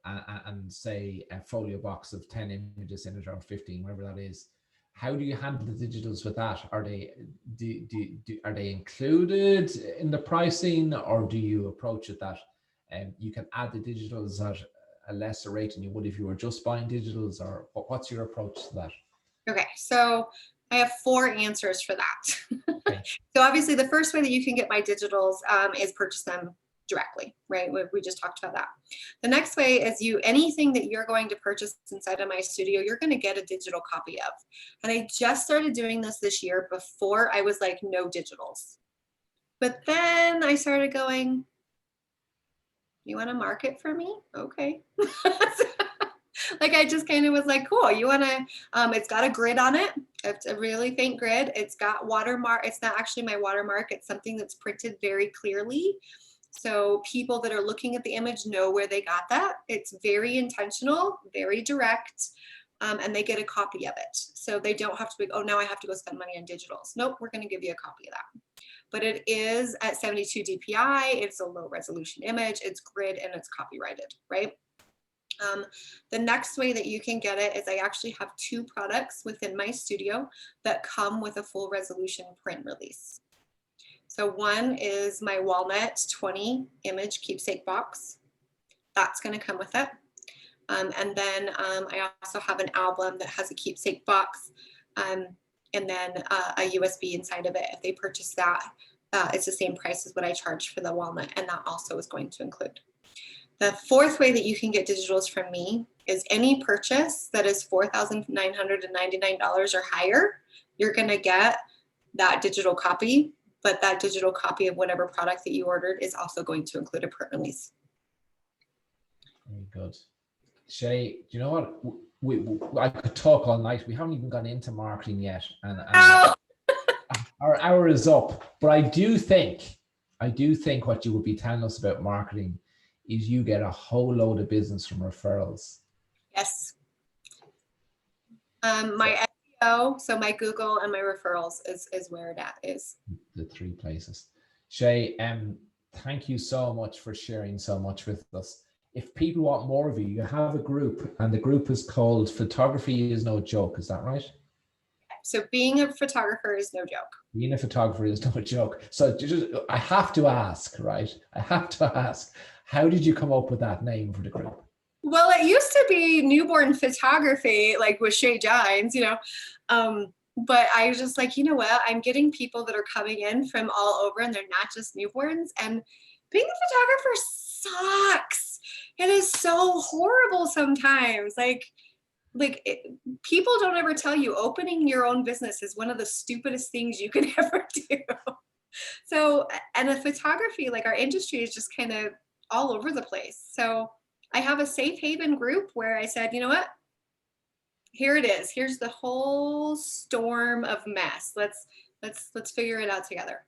and say a folio box of 10 images in it, or 15, whatever that is? How do you handle the digitals with that? Are they are they included in the pricing, or do you approach it that you can add the digitals at a lesser rate than you would if you were just buying digitals, or what's your approach to that? Okay, so I have 4 answers for that. Okay. So obviously the first way that you can get my digitals is purchase them directly, right? We just talked about that. The next way is anything that you're going to purchase inside of my studio, you're going to get a digital copy of. And I just started doing this year. Before I was like, no digitals. But then I started going, you want to market for me? Okay. Like I just kind of was like, cool, you want to, it's got a grid on it. It's a really faint grid. It's got watermark. It's not actually my watermark. It's something that's printed very clearly. So people that are looking at the image know where they got that. It's very intentional, very direct, and they get a copy of it. So they don't have to be, oh, now I have to go spend money on digitals. Nope, we're going to give you a copy of that. But it is at 72 DPI. It's a low resolution image. It's grid and it's copyrighted, right? The next way that you can get it is I actually have 2 products within my studio that come with a full resolution print release. So one is my walnut 20 image keepsake box. That's going to come with it. And then I also have an album that has a keepsake box and then a USB inside of it. If they purchase that, it's the same price as what I charge for the walnut, and that also is going to include. The 4th way that you can get digitals from me is any purchase that is $4,999 or higher, you're going to get that digital copy, but that digital copy of whatever product that you ordered is also going to include a print release. Very good. Shae, do you know what? I could talk all night. We haven't even gone into marketing yet, and our hour is up. But I do think what you would be telling us about marketing is you get a whole load of business from referrals. Yes. My SEO, so my Google and my referrals is where that is. The 3 places. Shae, thank you so much for sharing so much with us. If people want more of you, you have a group, and the group is called Photography is No Joke. Is that right? So being a photographer is no joke. Being a photographer is no joke. So I have to ask, right? I have to ask, how did you come up with that name for the group? Well, it used to be newborn photography, like with Shae Gines, but I was just like, you know what? I'm getting people that are coming in from all over and they're not just newborns. And being a photographer sucks. It is so horrible sometimes. People don't ever tell you opening your own business is one of the stupidest things you can ever do. So, and the photography, like our industry is just kind of all over the place. So I have a safe haven group where I said, you know what? Here it is. Here's the whole storm of mess. Let's figure it out together.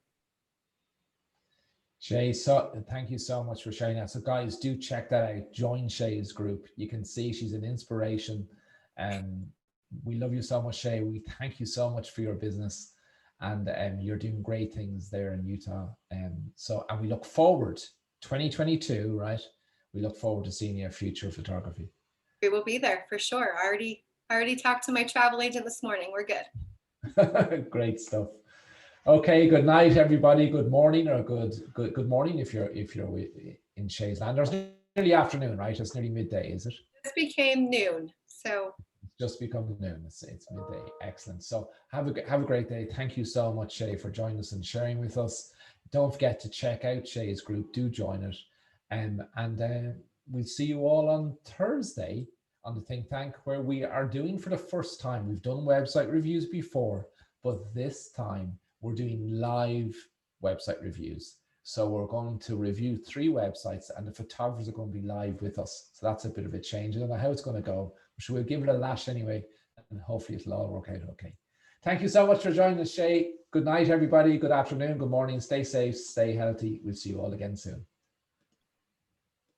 Shae, so thank you so much for sharing that. So guys, do check that out. Join Shae's group. You can see she's an inspiration. We love you so much, Shae. We thank you so much for your business, and you're doing great things there in Utah. And we look forward 2022, right? We look forward to seeing your future photography. We will be there for sure. I already talked to my travel agent this morning. We're good. Great stuff. Okay, good night, everybody. Good morning, or good morning if you're in Shae's land. It's nearly afternoon, right? It's nearly midday, is it? This became noon, so it's just become noon. It's midday. Excellent. So have a great day. Thank you so much, Shae, for joining us and sharing with us. Don't forget to check out Shae's group. Do join it, and we'll see you all on Thursday on the Think Tank, where we are doing for the first time. We've done website reviews before, but this time we're doing live website reviews. So we're going to review 3 websites and the photographers are going to be live with us. So that's a bit of a change. I don't know how it's going to go, but we'll give it a lash anyway, and hopefully it'll all work out okay. Thank you so much for joining us, Shae. Good night, everybody. Good afternoon, good morning. Stay safe, stay healthy. We'll see you all again soon.